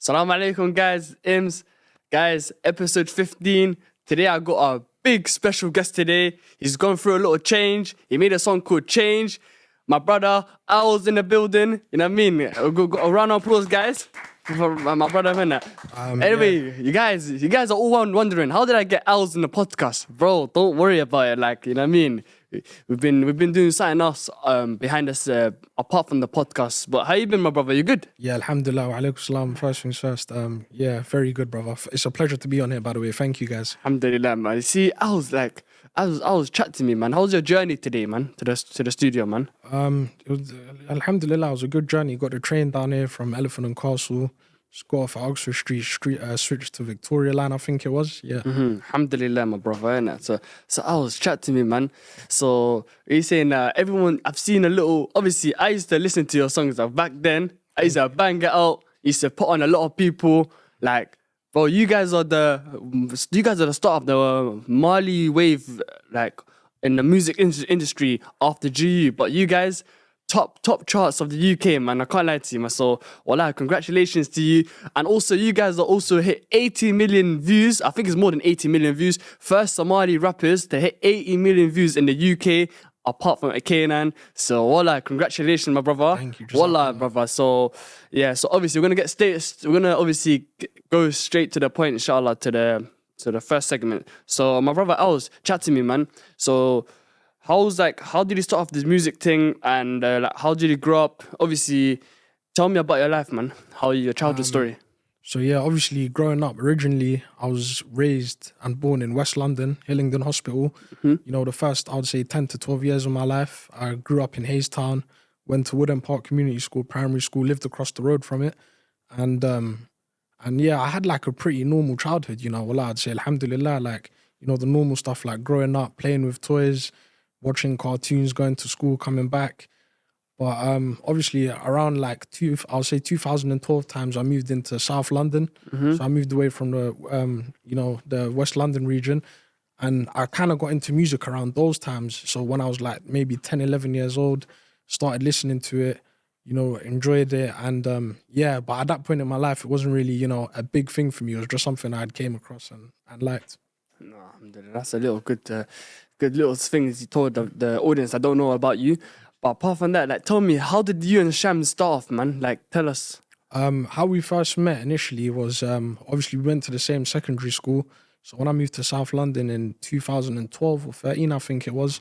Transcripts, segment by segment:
Salam alaikum, guys. Ims, guys, episode 15. Today I got a big special guest today. He's gone through a little change. He made a song called Change. My brother, Alz in the building. You know what I mean? A round of applause, guys. For my brother, man. Anyway, you guys are all wondering, how did I get Alz in the podcast? Bro, don't worry about it. Like, you know what I mean? We've been doing something else behind us apart from the podcast. But how you been, my brother? You good? Yeah, alhamdulillah, wa alaikum salam. First things first. Yeah, very good, brother. It's a pleasure to be on here, by the way. Thank you, guys. Alhamdulillah, man. See, I was chatting to me, man. How was your journey today, man? To the studio, man. It was, alhamdulillah, it was a good journey. Got the train down here from Elephant and Castle. Just got off at Oxford Street, switched to Victoria Line, I think it was. Yeah. Alhamdulillah, my brother, innit? So I was chatting to me, man. So he's saying everyone, I've seen a little. Obviously, I used to listen to your songs back then. I used to bang it out. Used to put on a lot of people. Like, bro, you guys are the start of the Mali wave, like in the music industry after GU. But you guys, top charts of the UK, man. I can't lie to you, man. So, wallah, congratulations to you. And also, you guys are also hit 80 million views. I think it's more than 80 million views. First Somali rappers to hit 80 million views in the UK, apart from Kanan. So, wallah, congratulations, my brother. Thank you. Wallah, brother. So, yeah. So obviously, we're gonna obviously go straight to the point, inshallah, to the first segment. So, my brother Alz, chat to me, man. So, how did you start off this music thing, and how did you grow up? Obviously, tell me about your life, man. How your childhood story. So yeah, obviously growing up, originally I was raised and born in West London, Hillingdon Hospital. You know, the first, I would say 10 to 12 years of my life, I grew up in Hayes-Town, went to Woodend Park Community School, primary school, lived across the road from it. And yeah, I had like a pretty normal childhood, you know. Well, I'd say alhamdulillah, like, you know, the normal stuff like growing up, playing with toys, watching cartoons, going to school, coming back. But obviously around like 2012 times, I moved into South London. So I moved away from the West London region, and I kind of got into music around those times. So when I was like maybe 10, 11 years old, started listening to it, you know, enjoyed it. And yeah, but at that point in my life, it wasn't really, you know, a big thing for me. It was just something I'd came across and liked. No, that's a little good little things you told the audience I don't know about you. But apart from that, like, tell me, how did you and Sham start off, man? Like, tell us. How we first met initially was obviously we went to the same secondary school. So when I moved to South London in 2012 or 13, I think it was,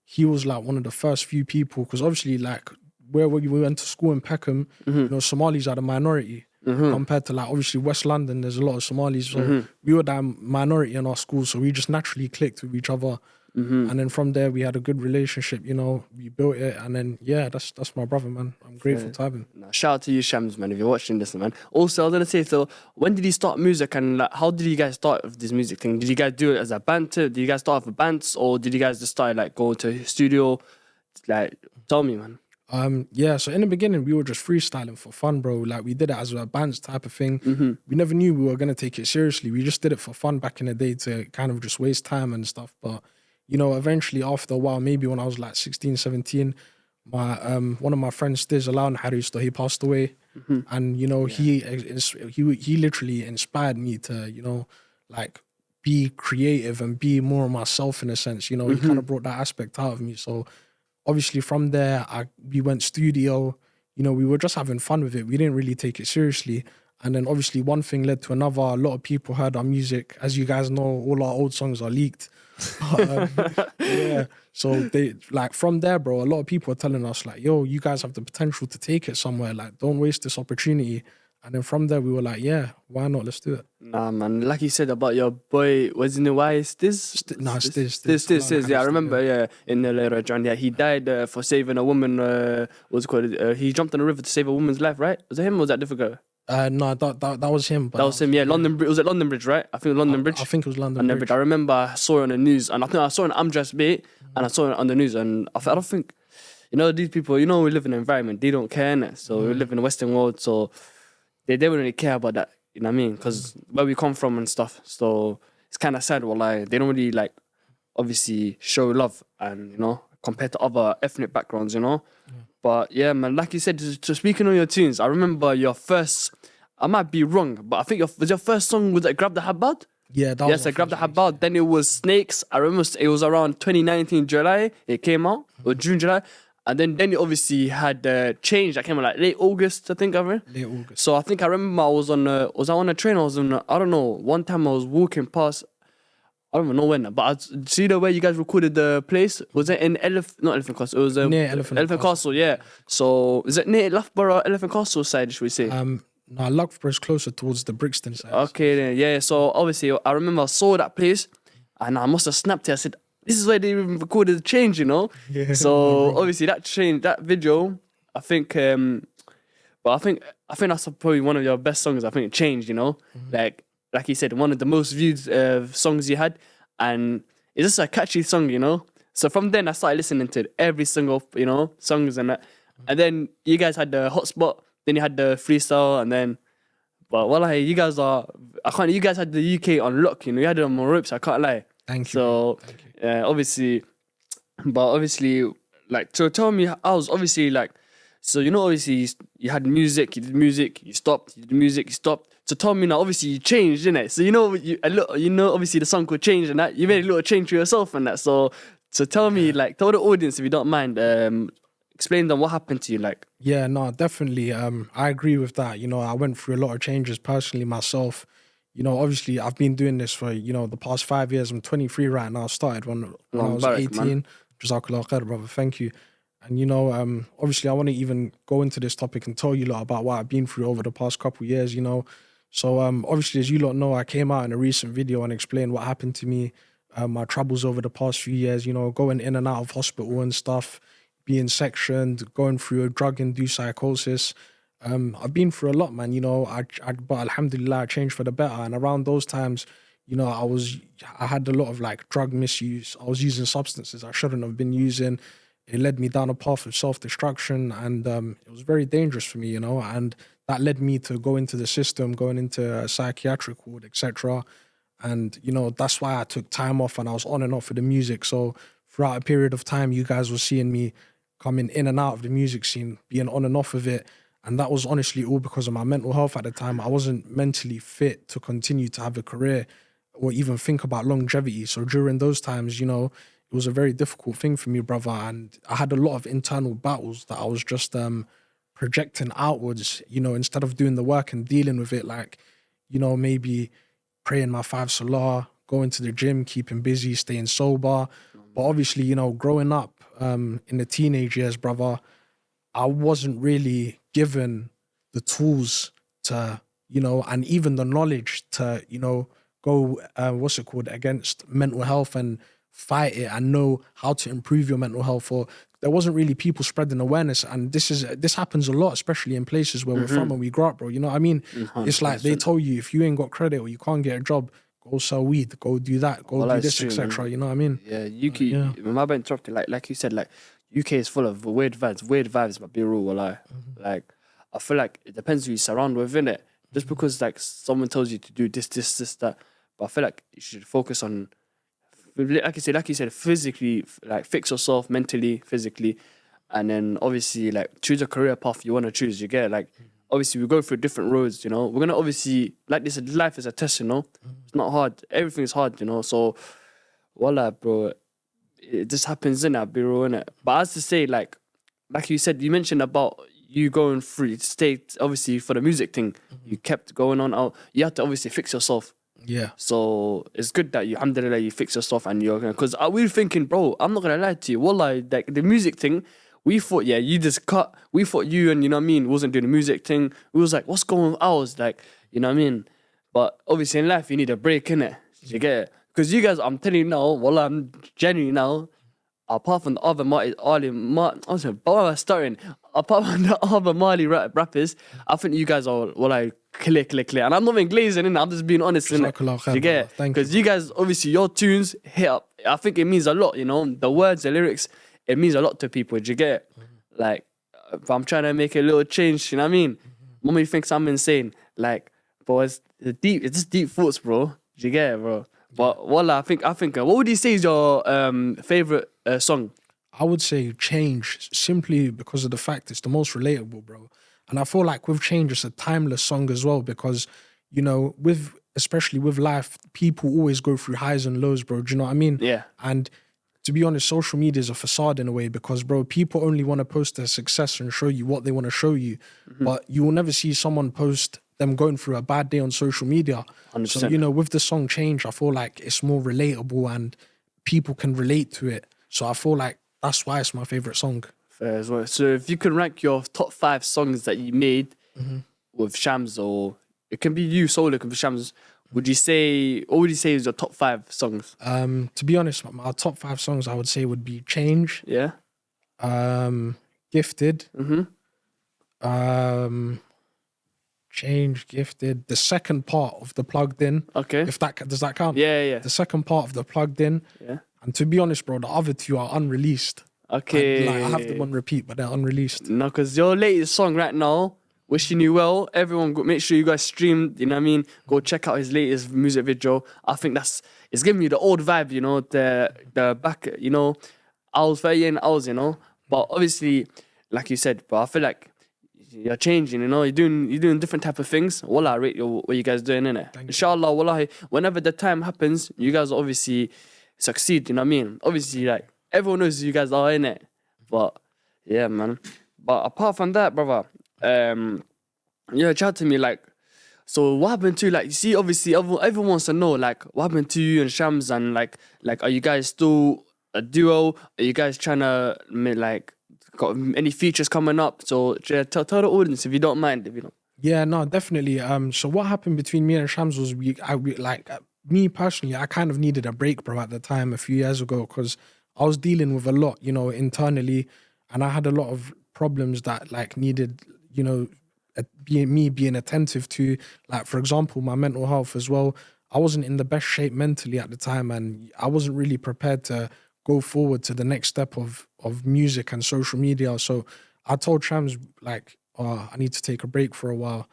he was like one of the first few people, because obviously like where we went to school in Peckham, you know, Somalis are the minority. Compared to like obviously West London, there's a lot of Somalis, so we were that minority in our school, so we just naturally clicked with each other. And then from there we had a good relationship, you know, we built it, and then yeah, that's my brother, man. I'm grateful to have him. No, shout out to you, Shams, man, if you're watching this, man. Also, I was gonna say, so when did you start music, and like, how did you guys start with this music thing? Did you guys do it as a band? Did you guys start off with bands, or did you guys just start like going to a studio? Like, tell me, man. Yeah, so in the beginning we were just freestyling for fun, bro. Like we did it as a band's type of thing. We never knew we were gonna take it seriously. We just did it for fun back in the day to kind of just waste time and stuff. But you know, eventually after a while, maybe when I was like 16, 17, my one of my friends, Alz Hendrix, he passed away. And you know, he literally inspired me to, you know, like be creative and be more of myself in a sense. You know, he kind of brought that aspect out of me. So obviously from there, we went studio, you know, we were just having fun with it. We didn't really take it seriously. And then obviously one thing led to another. A lot of people heard our music. As you guys know, all our old songs are leaked. But, yeah, so they like from there, bro, a lot of people are telling us like, yo, you guys have the potential to take it somewhere. Like, don't waste this opportunity. And then from there, we were like, yeah, why not? Let's do it. Nah, man. Like you said about your boy, wasn't it? Why is this? Stiz. Yeah, I remember. Yeah, in the later John. Yeah, he died for saving a woman. What's it called? He jumped in a river to save a woman's life, right? Was it him or was that difficult? No, that was him. That was him, yeah. London Bridge. Was it London Bridge, right? I think it was London Bridge. I think it was London Bridge. I remember I saw it on the news, and I think I saw it on Amjad's bait, and I saw it on the news, and I don't think, you know, these people, you know, we live in an environment, they don't care, innit? So we live in the Western world, so they don't really care about that, you know what I mean? Because where we come from and stuff, so it's kind of sad, well, they don't really, like, obviously show love, and, you know, compared to other ethnic backgrounds, you know? But yeah, man, like you said, just speaking on your tunes, I remember your first I might be wrong, but I think was your first song was it Grab the Habad? Yeah, that Yes, was I grabbed the Habad. Then it was Snakes. I remember it was around 2019 July. It came out or June, July, and then it obviously had Change. That came out like late August, I think. late August. So I think I remember I was was I on a train? I was on I don't know. One time I was walking past. I don't even know when, but see the way you guys recorded the place. Was it in not Elephant Castle? It was Near Elephant Castle. Yeah. So is it near Loughborough, Elephant Castle side? Should we say? No, Loughborough is closer towards the Brixton side. Okay, then, yeah. So obviously, I remember I saw that place, and I must have snapped it. I said, "This is where they recorded the Change," you know. Yeah. So obviously, that video, I think, but I think that's probably one of your best songs. I think it changed, you know, like you said, one of the most viewed songs you had, and it's just a catchy song, you know. So from then, I started listening to every single, you know, songs and that, and then you guys had the hotspot. Then you had the freestyle, and then, but wallahi, you guys you guys had the UK on lock, you know, you had it on ropes, I can't lie. Thank you. So, obviously, like, so tell me, I was obviously like, so, you know, obviously, you had music, you did music, you stopped, you did music, you stopped. So tell me now, obviously, you changed, innit? So, you know, obviously, the song could change and that, you made a little change to yourself and that. So tell me, like, tell the audience, if you don't mind, explain them what happened to you, like. Yeah, no, definitely. I agree with that. You know, I went through a lot of changes personally myself. You know, obviously, I've been doing this for, you know, the past 5 years. I'm 23 right now. I started when I was 18. Jazakallah khair, brother. Thank you. And, you know, obviously, I want to even go into this topic and tell you lot about what I've been through over the past couple of years, you know. So, obviously, as you lot know, I came out in a recent video and explained what happened to me, my troubles over the past few years, you know, going in and out of hospital and stuff, being sectioned, going through a drug-induced psychosis. I've been through a lot, man, you know, but alhamdulillah, I changed for the better. And around those times, you know, I had a lot of like drug misuse. I was using substances I shouldn't have been using. It led me down a path of self-destruction, and it was very dangerous for me, you know, and that led me to go into the system, going into a psychiatric ward, etc. And, you know, that's why I took time off and I was on and off with the music. So throughout a period of time, you guys were seeing me coming in and out of the music scene, being on and off of it. And that was honestly all because of my mental health at the time. I wasn't mentally fit to continue to have a career or even think about longevity. So during those times, you know, it was a very difficult thing for me, brother. And I had a lot of internal battles that I was just projecting outwards, you know, instead of doing the work and dealing with it, like, you know, maybe praying my 5 salah, going to the gym, keeping busy, staying sober. But obviously, you know, growing up in the teenage years, brother, I wasn't really given the tools to, you know, and even the knowledge to, you know, go, against mental health and fight it and know how to improve your mental health. Or there wasn't really people spreading awareness. And this happens a lot, especially in places where we're from and we grow up, bro. You know what I mean? 100%. It's like they tell you, if you ain't got credit or you can't get a job, go sell weed, go do that, go do this, etc. You know what I mean? Yeah, UK. My bad interrupted. Like you said, like UK is full of weird vibes. But be real, like I feel like it depends who you surround with, innit? Just because like someone tells you to do this, that, but I feel like you should focus on, like you said, physically, like fix yourself mentally, physically, and then obviously like choose a career path you want to choose. You get it? Like. Obviously, we go through different roads, you know. We're going to obviously, like this, life is a test, you know. It's not hard. Everything is hard, you know. So, wallah, bro, it just happens in that, bro, innit? But as to say, like you said, you mentioned about you going through state, obviously, for the music thing. You kept going on out. You had to obviously fix yourself. Yeah. So, it's good that alhamdulillah, you fix yourself and you're going to, because we were thinking, bro, I'm not going to lie to you, wallah, like the music thing, we thought, yeah, you just cut. We thought you and, you know what I mean, wasn't doing the music thing. We was like, what's going on with ours? Like, you know what I mean? But obviously in life, you need a break, innit? You get it? Because you guys, I'm telling you now, wallah, I'm genuinely now, apart from the other Mali rappers, I think you guys are, wallah, clear. And I'm not even glazing, innit? I'm just being honest, innit? You get it? Because you guys, obviously, your tunes hit up. I think it means a lot, you know? The words, the lyrics, it means a lot to people. Do you get it? Like, if I'm trying to make a little change, you know what I mean? Mommy thinks I'm insane. Like, but it's just deep thoughts, bro. Do you get it, bro? But wallah, I think. What would you say is your favorite song? I would say Change, simply because of the fact it's the most relatable, bro. And I feel like with Change, it's a timeless song as well because, you know, especially with life, people always go through highs and lows, bro. Do you know what I mean? Yeah. And to be honest, social media is a facade in a way because, bro, people only want to post their success and show you what they want to show you. But you will never see someone post them going through a bad day on social media. 100%. So, you know, with the song Change, I feel like it's more relatable and people can relate to it. So I feel like that's why it's my favorite song. Fair as well. So if you can rank your top 5 songs that you made with Shams, or it can be you solo, it can be Shams, what would you say is your top 5 songs? To be honest, my top 5 songs I would say would be Change, Yeah. Gifted, Change, Gifted, the second part of the Plugged In. Okay. If that does that count? Yeah. The second part of the Plugged In. Yeah. And to be honest, bro, the other 2 are unreleased. Okay. Like, I have them on repeat, but they're unreleased. No, because your latest song right now, Wishing You Well, everyone make sure you guys stream, you know what I mean? Go check out his latest music video. I think it's giving you the old vibe, you know, the back, you know, Alz and Alz, you know. But obviously, like you said, but I feel like you're changing, you know, you're doing different type of things. Wallah, I rate what you guys doing, innit? Inshallah, wallahi, whenever the time happens, you guys will obviously succeed, you know what I mean? Obviously, like, everyone knows who you guys are, innit? But, yeah, man. But apart from that, brother, yeah, chat to me, like, so what happened to, like, you see, obviously, everyone wants to know, like, what happened to you and Shams, and, like, are you guys still a duo? Are you guys trying to, like, got any features coming up? So tell the audience if you don't mind, if you don't. Yeah, no, definitely. So what happened between me and Shams was me personally, I kind of needed a break, bro, at the time a few years ago because I was dealing with a lot, you know, internally, and I had a lot of problems that like needed, you know, being attentive to. Like, for example, my mental health as well. I wasn't in the best shape mentally at the time, and I wasn't really prepared to go forward to the next step of music and social media. So I told Shams, like, I need to take a break for a while.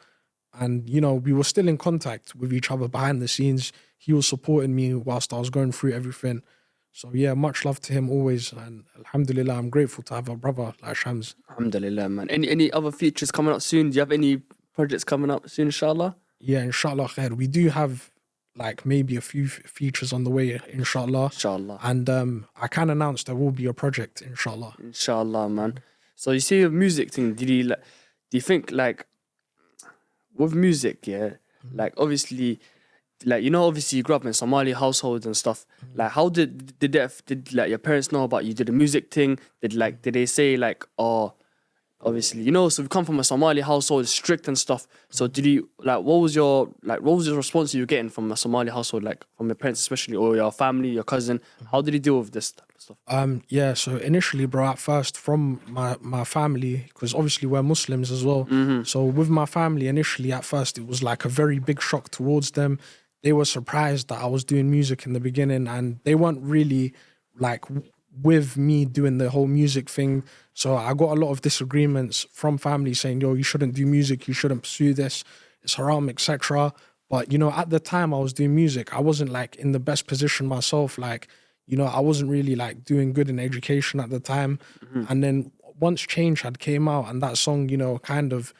And, you know, we were still in contact with each other behind the scenes. He was supporting me whilst I was going through everything. So, yeah, much love to him always. And alhamdulillah, I'm grateful to have a brother like Shams. Alhamdulillah, man. Any other features coming up soon? Do you have any projects coming up soon, inshallah? Yeah, inshallah khair. We do have like maybe a few features on the way, inshallah. Inshallah. And I can announce there will be a project, inshallah. Inshallah, man. So you see the music thing, do you think, like, with music, yeah, like, obviously, like, you know, obviously you grew up in Somali households and stuff. Like, how did like your parents know about you? Did the music thing? Did they say, like, oh, obviously, you know, so we come from a Somali household, strict and stuff. So did you, like, what was your response you were getting from a Somali household, like from your parents especially, or your family, your cousin? How did you deal with this type of stuff? Yeah, so initially, bro, at first from my family, because obviously we're Muslims as well. So with my family, initially at first, it was like a very big shock towards them. They were surprised that I was doing music in the beginning, and they weren't really like with me doing the whole music thing. So I got a lot of disagreements from family saying, yo, you shouldn't do music, you shouldn't pursue this, it's haram, etc. But, you know, at the time I was doing music, I wasn't like in the best position myself. Like, you know, I wasn't really like doing good in education at the time. And then once Change had came out and that song, you know, kind of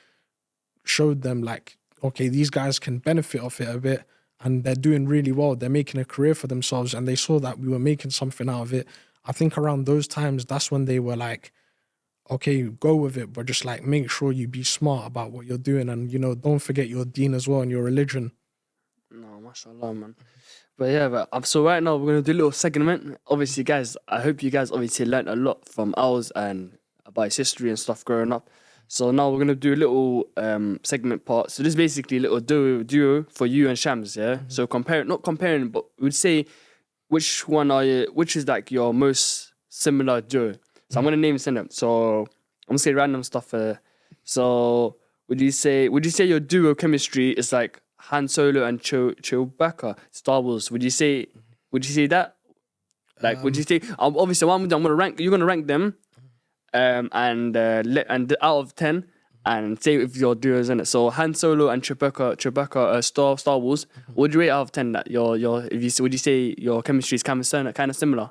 showed them like, okay, these guys can benefit off it a bit and they're doing really well. They're making a career for themselves, and they saw that we were making something out of it. I think around those times, that's when they were like, okay, go with it, but just like make sure you be smart about what you're doing, and, you know, don't forget your deen as well and your religion. No, mashallah, man. But yeah, so right now we're going to do a little segment. Obviously, guys, I hope you guys obviously learned a lot from Alz and about his history and stuff growing up. So now we're going to do a little segment part. So this is basically a little duo for you and Shams, yeah? So not comparing, but we'd say which is like your most similar duo. So I'm going to name them. So I'm going to say random stuff. So would you say your duo chemistry is like Han Solo and Chewbacca, Star Wars? Would you say that? Like, would you say, obviously I'm going to rank, you're going to rank them, and out of 10, and say if your duos in it. So Han Solo and Chewbacca, Star Wars. What would you rate out of 10? That would you say your chemistry is kind of similar?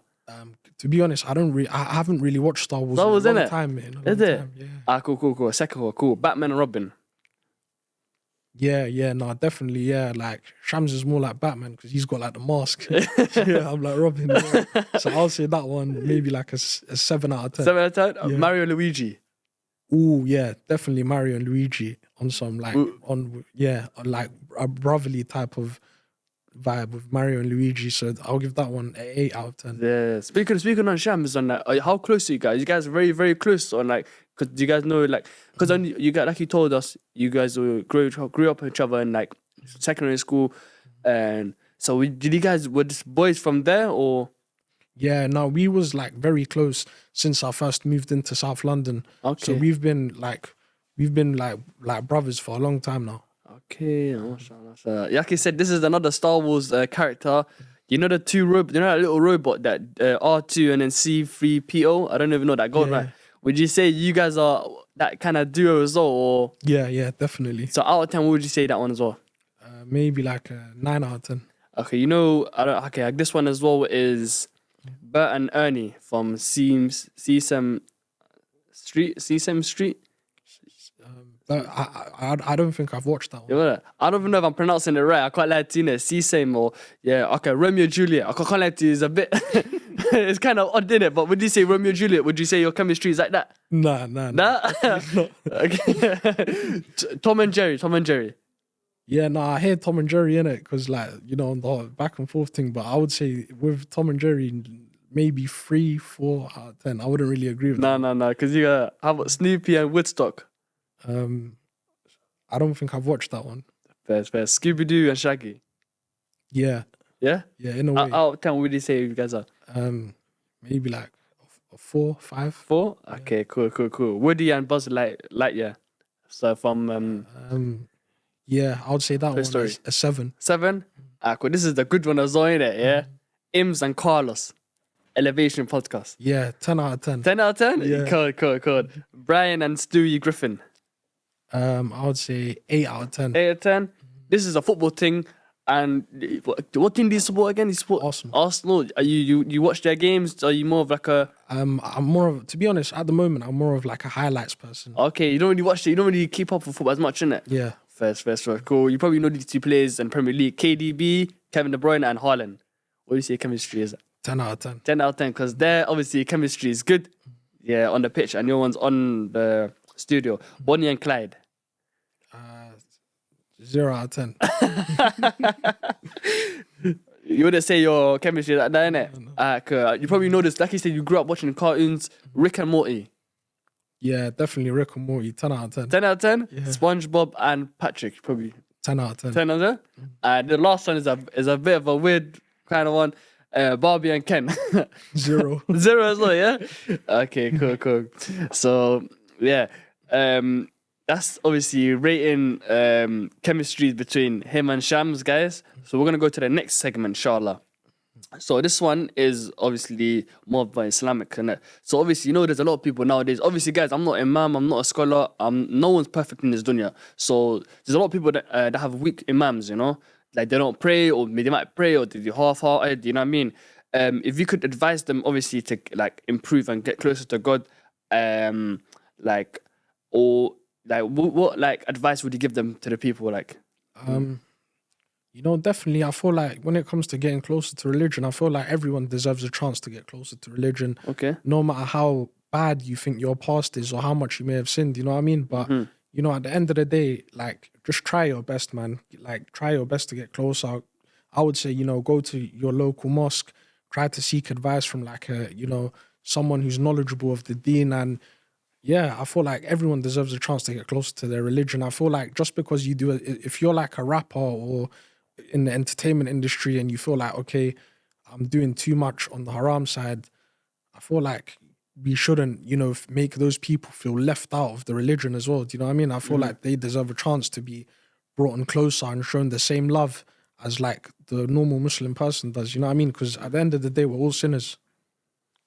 To To be honest, I haven't really watched Star Wars Star Wars, in a long innit? time, man. Is it? Yeah. Cool. Second one, cool. Batman and Robin. Yeah, no, definitely, yeah. Like Shams is more like Batman because he's got like the mask. Yeah, I'm like Robin. Yeah. So I'll say that one maybe like a 7 out of 10. 7 out of 10? Yeah. Mario and Luigi. Ooh, yeah, definitely Mario and Luigi on some like on like a brotherly type of vibe with Mario and Luigi. So I'll give that one an 8 out of 10. Yeah. Speaking on Shams, on that, how close are you guys? You guys are very, very close on like, because you guys know like, because you got like you told us, you guys grew up with each other in like secondary school, and so did you guys were just boys from there or? Yeah, no, we was like very close since I first moved into South London. Okay. So we've been like brothers for a long time now. Okay, mashallah. Like you said, this is another Star Wars character. You know the two you know that little robot that R2 and then C3PO. I don't even know that god, Yeah. right? Would you say you guys are that kind of duo as well, or? Yeah, definitely. So out of 10, what would you say that one as well? Maybe like a 9 out of 10. Okay, you know, like this one as well is Bert and Ernie from Sesame Street. But I don't think I've watched that one. Yeah, I don't even know if I'm pronouncing it right. I can't lie to you, Sesame or Romeo and Juliet. I can't lie to you, it's a bit, it's kind of odd, innit? But would you say Romeo and Juliet? Would you say your chemistry is like that? Nah. Nah? Okay. Tom and Jerry. Yeah, no, I hear Tom and Jerry in it because, like, you know, on the back and forth thing. But I would say with Tom and Jerry, maybe 3, 4 out of 10. I wouldn't really agree with that. No, because you got how about Snoopy and Woodstock? I don't think I've watched that one. Fair. Scooby Doo and Shaggy. Yeah, in a way. Out of 10, what would you say you guys are? Maybe like a 4, 5. 4? Okay, cool. Woody and Buzz Lightyear. So from yeah, I would say that one Story. is a 7. 7? Cool. This is the good one as well, innit? Yeah. Ims and Carlos. Elevation Podcast. Yeah, 10 out of 10. 10 out of 10? Yeah. Cool. Brian and Stewie Griffin. I would say 8 out of 10. 8 out of 10. This is a football thing. And what team do you support again? You support Arsenal. Are you watch their games? Are you more of like a? I'm more of, to be honest, at the moment, I'm more of like a highlights person. Okay, you don't really watch it. You don't really keep up with football as much, innit? Yeah. First. Cool. You probably know these two players in Premier League: KDB, Kevin De Bruyne, and Haaland. What do you say chemistry is? 10 out of 10. 10 out of 10, because their obviously chemistry is good. Yeah, on the pitch, and your one's on the studio. Bonnie and Clyde. 0 out of 10. You wouldn't say your chemistry like that, innit? No. You probably know this. Like you said, you grew up watching cartoons, Rick and Morty. Yeah, definitely Rick and Morty. 10 out of 10. 10 out of 10? Yeah. SpongeBob and Patrick, probably. 10 out of 10. 10 out of 10? The last one is a bit of a weird kind of one. Barbie and Ken. 0. 0 as well, yeah? Okay, cool. So, yeah. That's obviously rating chemistry between him and Shams, guys. So we're going to go to the next segment, inshallah. So this one is obviously more of an Islamic connect. So obviously, you know, there's a lot of people nowadays. Obviously, guys, I'm not imam, I'm not a scholar. No one's perfect in this dunya. So there's a lot of people that have weak imams, you know. Like they don't pray, or they might pray, or they do half-hearted, you know what I mean? If you could advise them, obviously, to like improve and get closer to God, what like advice would you give them to the people? Like, you know, definitely, I feel like when it comes to getting closer to religion, I feel like everyone deserves a chance to get closer to religion. Okay. No matter how bad you think your past is or how much you may have sinned, you know what I mean? But, you know, at the end of the day, like, just try your best, man. Like, try your best to get closer. I would say, you know, go to your local mosque, try to seek advice from like someone who's knowledgeable of the deen. And yeah, I feel like everyone deserves a chance to get closer to their religion. I feel like just because you do it, if you're like a rapper or in the entertainment industry and you feel like, okay, I'm doing too much on the haram side, I feel like we shouldn't, you know, make those people feel left out of the religion as well. Do you know what I mean? I feel like they deserve a chance to be brought in closer and shown the same love as like the normal Muslim person does. You know what I mean? Because at the end of the day, we're all sinners.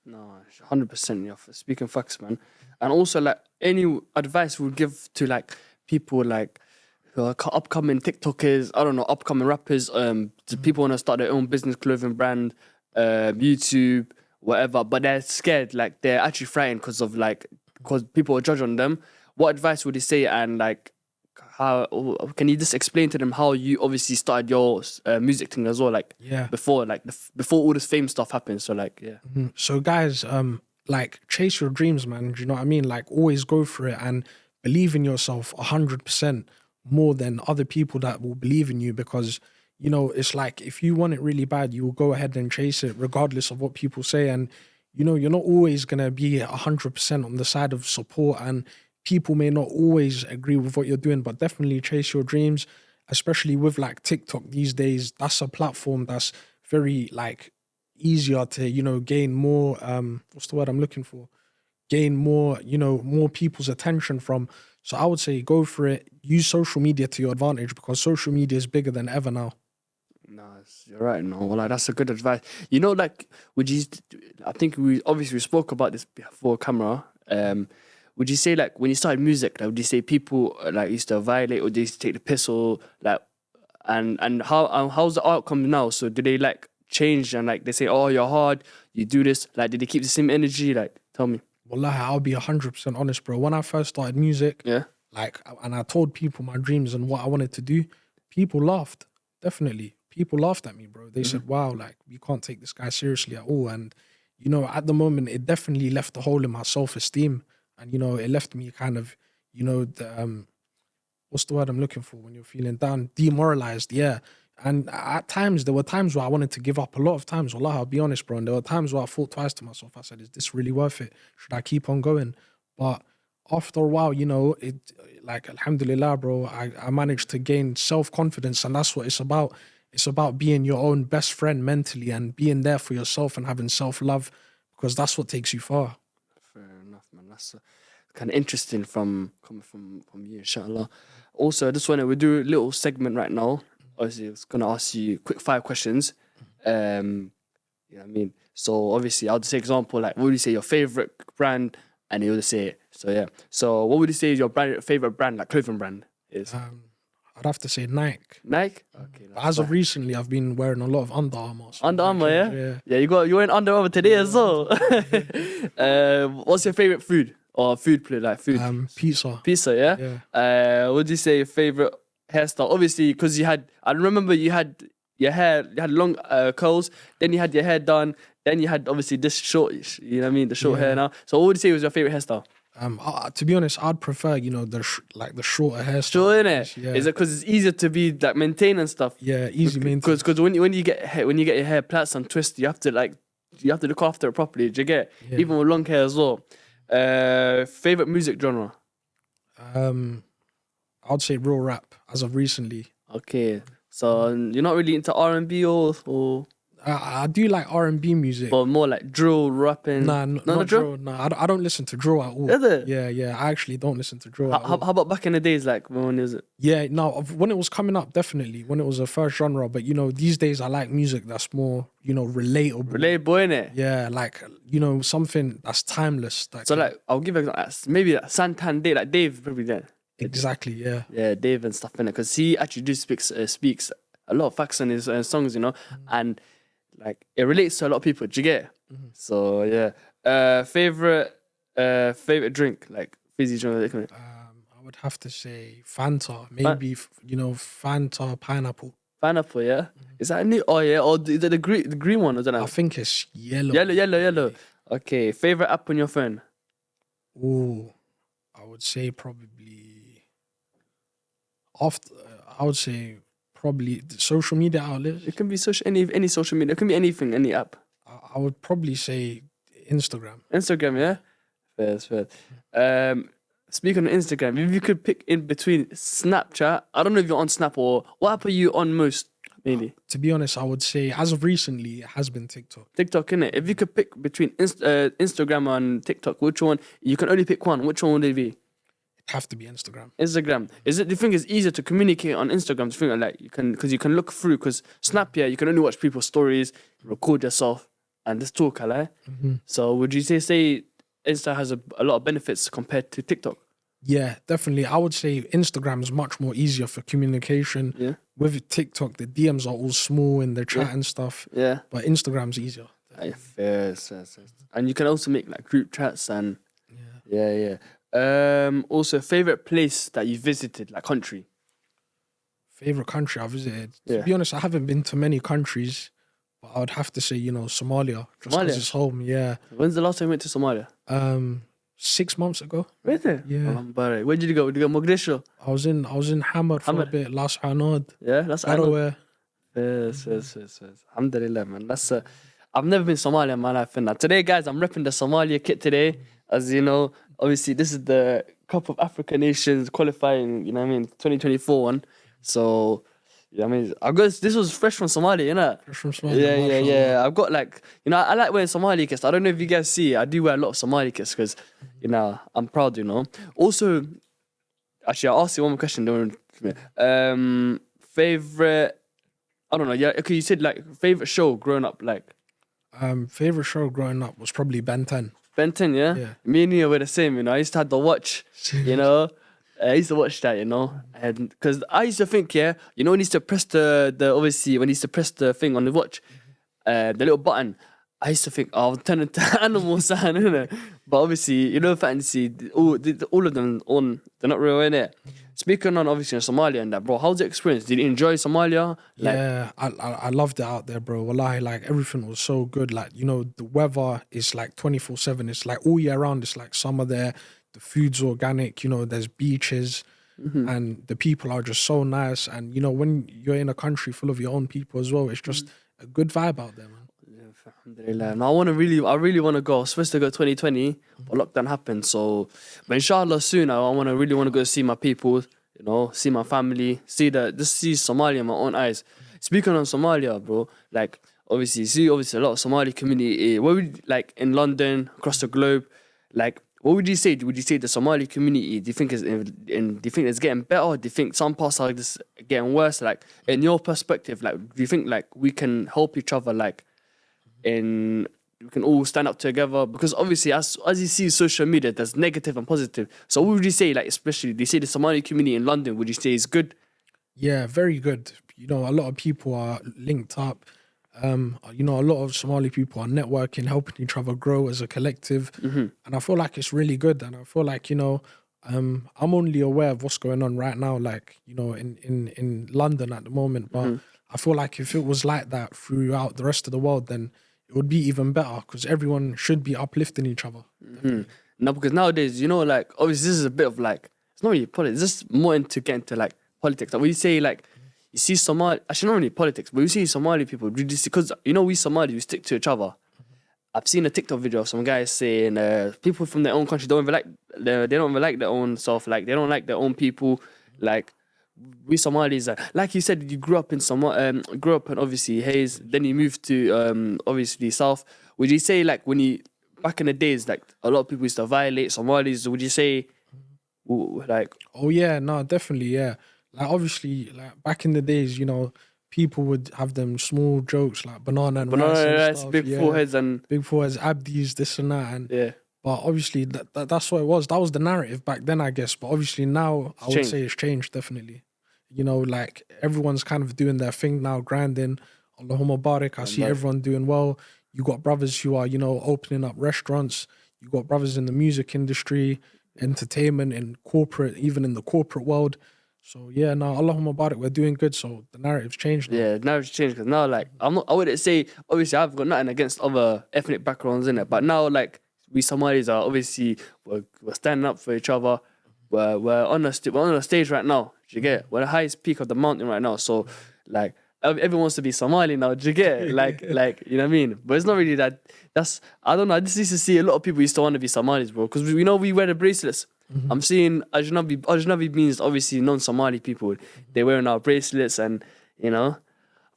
No, 100%. You're speaking facts, man. And also, like, any advice we'll give to like people like who are upcoming TikTokers, I don't know, upcoming rappers, to people want to start their own business, clothing brand, YouTube, whatever, but they're scared, like they're actually frightened because people will judge on them. What advice would you say, and like how can you just explain to them how you obviously started your music thing as well, like before before all this fame stuff happened? So like So guys, like chase your dreams, man. Do you know what I mean? Like always go for it and believe in yourself 100% more than other people that will believe in you, because you know, it's like if you want it really bad, you will go ahead and chase it regardless of what people say. And you know, you're not always gonna be 100% on the side of support, and people may not always agree with what you're doing, but definitely chase your dreams, especially with like TikTok these days. That's a platform that's very like easier to, you know, gain more, what's the word I'm looking for? Gain more, you know, more people's attention from. So I would say go for it. Use social media to your advantage, because social media is bigger than ever now. No, you're right. No, well, like, that's a good advice. You know, like, would you? I think we spoke about this before camera. Would you say, like, when you started music, like, would you say people like used to violate, or they used to take the piss, or like, and how's the outcome now? So do they like change, and like they say, oh, you're hard, you do this, like, did they keep the same energy? Like, tell me. Wallahi, I'll be 100% honest, bro. When I first started music, like, and I told people my dreams and what I wanted to do, people laughed. Definitely. People laughed at me, bro. They said, wow, like, you can't take this guy seriously at all. And, you know, at the moment, it definitely left a hole in my self-esteem. And, you know, it left me kind of, you know, what's the word I'm looking for when you're feeling down? Demoralized, yeah. And at times, there were times where I wanted to give up. A lot of times, wallah, I'll be honest, bro. And there were times where I thought twice to myself. I said, is this really worth it? Should I keep on going? But after a while, you know, it, like, alhamdulillah, bro, I managed to gain self-confidence. And that's what it's about. It's about being your own best friend mentally and being there for yourself and having self-love, because that's what takes you far. Fair enough, man. That's kind of interesting coming from you, inshallah. Also, I just want to do a little segment right now. Obviously, I was going to ask you quick 5 questions. You know what I mean? So, obviously, I'll just say example, like, what would you say your favorite brand? And you'll just say it. So, yeah. So, what would you say is your favorite brand, like clothing brand is? I'd have to say Nike. Nike? Okay. But as of recently, I've been wearing a lot of Under Armour. So Under Armour, yeah? Yeah, you're wearing Under Armour today as well. What's your favorite food? Or food plate, like food? Pizza. Pizza, yeah? What would you say your favorite hairstyle? Obviously, because I remember you had your hair, you had long curls, then you had your hair done, then you had obviously this short, you know what I mean, the short hair now. So what would you say was your favorite hairstyle? To be honest, I'd prefer, you know, the shorter hairstyle. Sure, innit? Yeah. Is it because it's easier to be like maintained and stuff? Yeah, easy maintained. Because when you get your hair plaits and twisted, you have to look after it properly. Do you get? Yeah. Even with long hair as well. Favorite music genre? I'd say real rap as of recently. Okay, so you're not really into R&B or. I do like R&B music, but more like drill, rapping. Nah, not drill. Nah, I don't listen to drill at all. Is it? Yeah. I actually don't listen to drill. How about back in the days, like when is it? Yeah, no, when it was coming up, definitely when it was a first genre. But you know, these days I like music that's more, you know, relatable. Relatable, innit? Yeah, like, you know, something that's timeless. So like, I'll give you maybe like Santan Dave, like Dave probably there. Exactly, yeah. Yeah, Dave and stuff in it, because he actually speaks a lot of facts in his songs, you know, and like it relates to a lot of people. Do you get? So yeah. Favorite drink, like fizzy drink. I would have to say Fanta, maybe you know, Fanta pineapple. Pineapple, yeah. Is that a new? Oh yeah. Or is it the green one? Or is it? I think it's yellow. Yellow. Okay. Favorite app on your phone? Oh, I would say probably I would say probably the social media outlets. It can be any social media. It can be anything, any app. I would probably say Instagram. Instagram, yeah? Fair. Speaking of Instagram, if you could pick in between Snapchat, I don't know if you're on Snap, or what app are you on most, mainly? To be honest, I would say as of recently, it has been TikTok. TikTok, innit? If you could pick between Instagram and TikTok, which one? You can only pick one. Which one would it be? Have to be Instagram. Instagram. Do you think it's easier to communicate on Instagram? Do you think like because you can look through, because Snap, yeah, you can only watch people's stories, record yourself, and just talk, like. So would you say Insta has a lot of benefits compared to TikTok? Yeah, definitely. I would say Instagram is much more easier for communication. Yeah. With TikTok, the DMs are all small in the chat and stuff. Yeah. But Instagram's easier. Fair, fair, fair. And you can also make like group chats and yeah. Also, favorite place that you visited, like country. Favorite country I visited. To Yeah. be honest, I haven't been to many countries, but I would have to say, Somalia, just because Somalia? it's home. Yeah. When's the last time you went to Somalia? 6 months ago. Really? Yeah. But where did you go? Did you go Mogadishu? I was in Hamad for Hamad. a bit, Las Anod, Yeah, that's I know. Garowe. Yes. Alhamdulillah, man. That's I've never been Somalia in my life. And today, guys, I'm repping the Somalia kit today. As you know, obviously, this is the Cup of African Nations qualifying, 2024 one. So, I guess this was fresh from Somalia, Fresh from Somalia. Yeah. I've got like, I like wearing Somali kits. I don't know if you guys see, I do wear a lot of Somali kits because, I'm proud, Also, actually, I'll ask you one more question. Favorite, I don't know. Yeah, okay. You said like favorite show growing up, like Favorite show growing up was probably Ben 10. Ben 10. Yeah. Yeah. Me and you were the same. I used to have the watch. I used to watch that. And because I used to think, when he used to press the obviously when he used to press the thing on the watch, the little button. I used to think, I'll turn into animal son, innit? But obviously, fantasy, all of them they're not real, innit? Speaking on obviously in Somalia and that, bro, how's the experience? Did you enjoy Somalia? Yeah, I loved it out there, bro. Wallahi, like everything was so good. Like, the weather is like 24/7. It's like all year round. It's like summer there. The food's organic, there's beaches and the people are just so nice. And, when you're in a country full of your own people as well, it's just a good vibe out there, man. Alhamdulillah. And I really want to go. I was supposed to go 2020, but lockdown happened. So, but inshallah soon, I really want to go see my people, see my family, see Somalia in my own eyes. Speaking on Somalia, bro, like obviously a lot of Somali community. What would like in London, across the globe, like what would you say? Would you say the Somali community? Do you think do you think it's getting better? Do you think some parts are just getting worse? Like in your perspective, like do you think like we can help each other, like? We can all stand up together because obviously as you see social media there's negative and positive. So what would you say, like especially do you say the Somali community in London, would you say is good? Yeah, very good. A lot of people are linked up. A lot of Somali people are networking, helping each other grow as a collective. And I feel like it's really good. And I feel like, I'm only aware of what's going on right now, like, in London at the moment. But I feel like if it was like that throughout the rest of the world, then it would be even better because everyone should be uplifting each other. No, because nowadays, like obviously this is a bit of like, it's not really politics, it's just more into getting to like politics. Like when you say like, you see Somali, actually not really politics, but you see Somali people, because we Somali, we stick to each other. I've seen a TikTok video of some guys saying people from their own country don't even like their own self, like they don't like their own people, like we Somalis, like you said, you grew up in obviously Hayes, then you moved to obviously South. Would you say like back in the days, like a lot of people used to violate Somalis? Would you say like? Oh yeah, no, definitely, yeah. Like obviously, like back in the days, people would have them small jokes like banana and rice, big foreheads and abdis, this and that, and yeah. But obviously that's what it was. That was the narrative back then, I guess. But obviously now I would say it's changed definitely. Like everyone's kind of doing their thing now, grinding. Allahumma barik. I see everyone doing well. You got brothers who are, opening up restaurants. You got brothers in the music industry, entertainment, and corporate, even in the corporate world. So yeah, no, Allahumma barik, we're doing good. So the narrative's changed now. Yeah, the narrative's changed because now, like, I wouldn't say, obviously I've got nothing against other ethnic backgrounds in it, but now, like, we Somalis are obviously, we're standing up for each other. We're on a stage right now. Do you get it? We're the highest peak of the mountain right now. So, like, everyone wants to be Somali now. Do you get it? Like, you know what I mean? But it's not really that. I don't know. I just used to see a lot of people used to want to be Somalis, bro. Because we wear the bracelets. I'm seeing Ajnabi means obviously non-Somali people. They're wearing our bracelets and,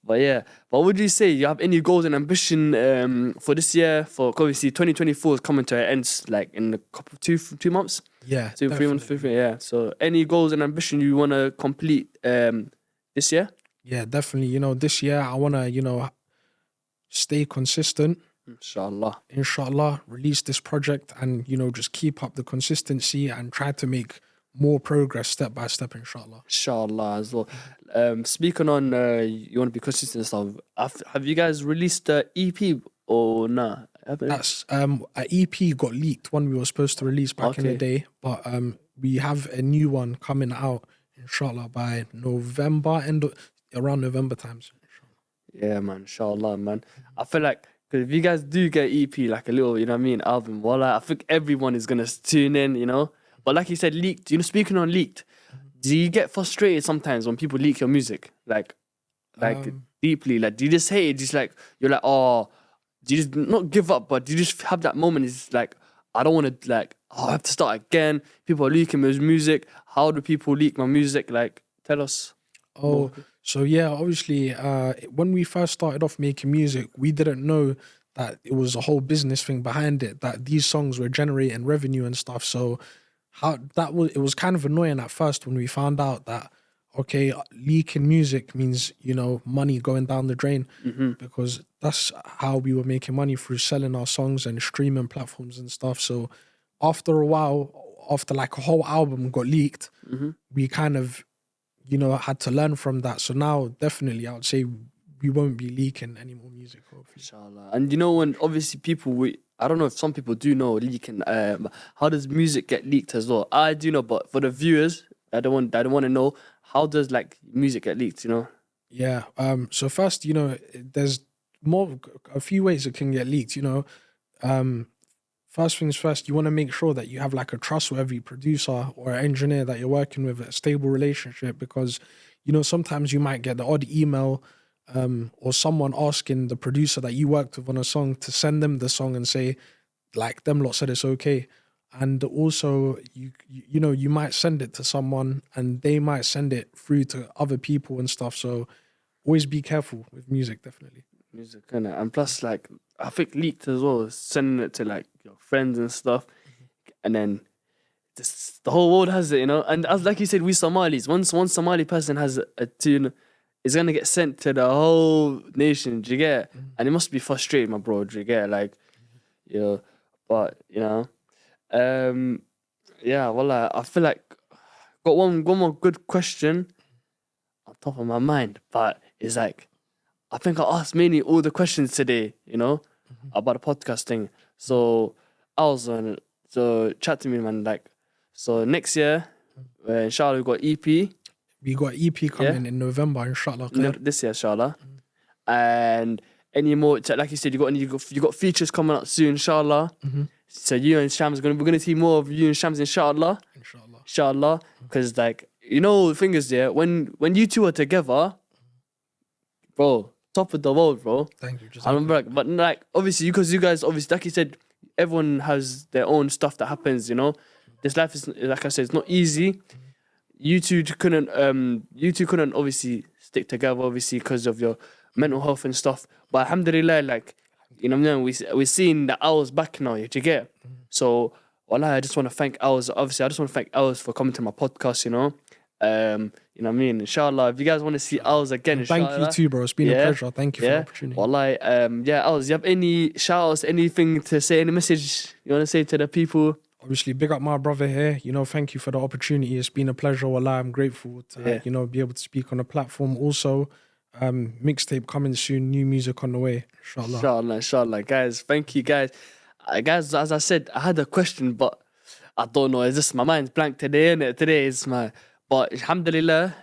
But yeah, but would you say you have any goals and ambition for this year? For obviously 2024 is coming to an end, like in a couple 2 months. Yeah, 3 months, 3 yeah. So any goals and ambition you want to complete this year? Yeah, definitely. This year I want to, stay consistent. Inshallah, release this project and, just keep up the consistency and try to make more progress step by step, inshallah. Inshallah as well. Speaking on, you want to be consistent and stuff. Have you guys released the EP or nah? That's an EP got leaked, one we were supposed to release back in the day, but we have a new one coming out, inshallah, by November, around November times. Yeah, man. Inshallah, man. I feel like, because if you guys do get EP, like a little, you know what I mean, album, I think everyone is gonna tune in, you know. But like you said, leaked. You know, speaking on leaked, do you get frustrated sometimes when people leak your music, like deeply? Like, do you just hate it? Just like you're like, oh, do you just not give up, but do you just have that moment? It's like, I don't want to, like, oh, I have to start again. People are leaking my music. How do people leak my music? Like, tell us. Oh, so yeah, obviously, when we first started off making music, we didn't know that it was a whole business thing behind it, that these songs were generating revenue and stuff. So it was kind of annoying at first when we found out that, okay, leaking music means, you know, money going down the drain, because that's how we were making money, through selling our songs and streaming platforms and stuff. So after a while, after like a whole album got leaked, we kind of, you know, had to learn from that. So now definitely I would say we won't be leaking any more music, hopefully. Inshallah. And you know, when obviously people, I don't know if some people do know leaking. How does music get leaked as well? I do know, but for the viewers, I don't want to know, how does like music get leaked? You know? Yeah. So first, you know, there's a few ways it can get leaked. You know, first things first, you want to make sure that you have like a trustworthy producer or engineer that you're working with, a stable relationship, because, you know, sometimes you might get the odd email or someone asking the producer that you worked with on a song to send them the song and say, like, them lot said it's okay. And also, you know, you might send it to someone and they might send it through to other people and stuff. So always be careful with music, definitely. Music, innit? And plus, like, I think leaked as well, sending it to like your friends and stuff, and then the whole world has it, you know. And as like you said, we Somalis, once one Somali person has a tune, it's gonna get sent to the whole nation. Do you get? And it must be frustrating, my bro. Do you get? Like, you know, but you know, yeah. Well, I feel like got one more good question on top of my mind, but it's like, I think I asked mainly all the questions today, you know, about the podcast thing. So so chat to me, man. Like, so next year, inshallah, we got EP. We got EP coming in November, inshallah. This year, inshallah. And any more, like you said, you got features coming up soon, inshallah. So you and Shams, we're gonna see more of you and Shams, inshallah. Inshallah. Because, like, you know, the thing is, yeah, when you two are together, bro, top of the world, bro. Thank you. I remember, like, but like, obviously, because you guys, obviously, like you said, everyone has their own stuff that happens, you know. This life is, like I said, it's not easy. You two couldn't obviously stick together, obviously, because of your mental health and stuff. But alhamdulillah, like, you know what I mean, we're seeing that Alz back now, you get? So, wallah, I just want to thank Alz. Obviously, I just want to thank Alz for coming to my podcast, you know. You know what I mean? Inshallah, if you guys want to see Alz again, inshallah. Thank you too, bro. It's been a pleasure. Thank you for the opportunity. Wallah, Alz, you have any shout-outs, anything to say, any message you want to say to the people? Obviously, big up my brother here. You know, thank you for the opportunity. It's been a pleasure. Wallah, I'm grateful to, you know, be able to speak on the platform. Also, mixtape coming soon, new music on the way. Inshallah. Guys, thank you, guys. Guys, as I said, I had a question, but I don't know. It's just my mind's blank today, innit? Today is my... But alhamdulillah,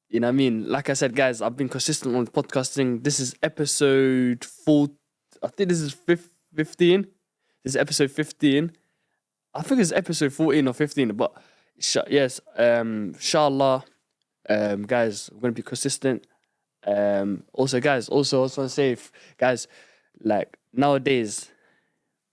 you know what I mean? Like I said, guys, I've been consistent on the podcasting. This is episode 4. I think this is 15. This is episode 15. I think it's episode 14 or 15. But yes, inshallah, guys, we're going to be consistent. Also, guys, I want to say, guys, like, nowadays,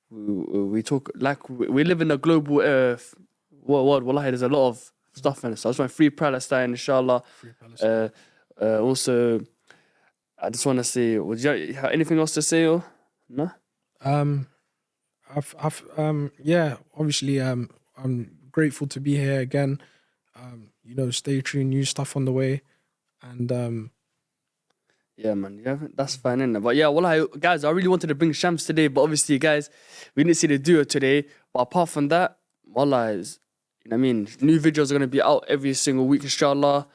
we talk, like, we live in a global world. Wallahi, there's a lot of stuff in it. So I just want free Palestine, inshallah. Free Palestine. Also, I just want to say, would you have anything else to say, or no? Yeah, obviously, I'm grateful to be here again. You know, stay tuned, new stuff on the way, and yeah, man, yeah, that's fine, innit? But yeah, well, guys, I really wanted to bring Shams today, but obviously, guys, we didn't see the duo today. But apart from that, wallah, you know what I mean, new videos are gonna be out every single week, inshallah.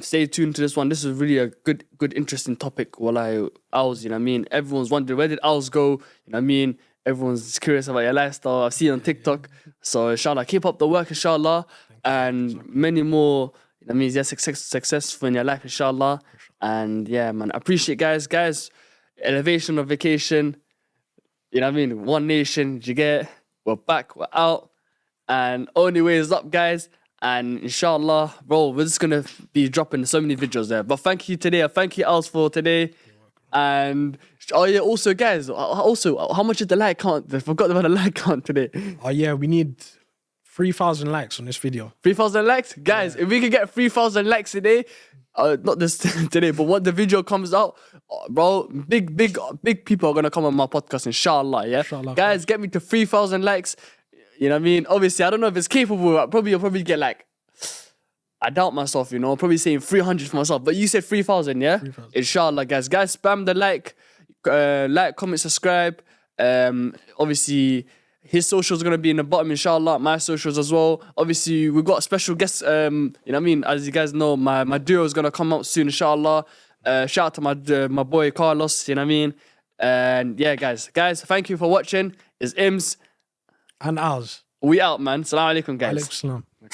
Stay tuned to this one. This is really a good, interesting topic. Wallah, Alz, you know what I mean? Everyone's wondering, where did Alz go? You know what I mean? Everyone's curious about your lifestyle. I've seen it on TikTok. So, inshallah, keep up the work, inshallah. And many more, you know what I mean? Yeah, successful in your life, inshallah. And yeah, man, I appreciate guys. Elevation of vacation. You know what I mean? One nation, you get? We're back, we're out. And only way is up, guys. And inshallah, bro, we're just gonna be dropping so many videos there. But thank you today. Thank you, Alz, for today. And oh yeah, also guys, how much is the like count? I forgot about the like count today. Oh yeah, we need 3,000 likes on this video. 3,000 likes, guys. If we can get 3,000 likes today, not this today, but when the video comes out, bro, big people are gonna come on my podcast, inshallah. Yeah, Inshallah, guys, get me to 3,000 likes. You know what I mean? Obviously, I don't know if it's capable. I'll probably get like, I doubt myself, you know, probably saying 300 for myself. But you said 3,000, yeah? 3,000. Inshallah, guys. Guys, spam the like, comment, subscribe. Obviously, his socials are going to be in the bottom, inshallah. My socials as well. Obviously, we've got special guests. You know what I mean? As you guys know, my duo is going to come out soon, inshallah. Shout out to my boy Carlos, you know what I mean? And yeah, guys, thank you for watching. It's Ims. And Alz. We out, man. Assalamu alaikum, guys. Alaikum salam.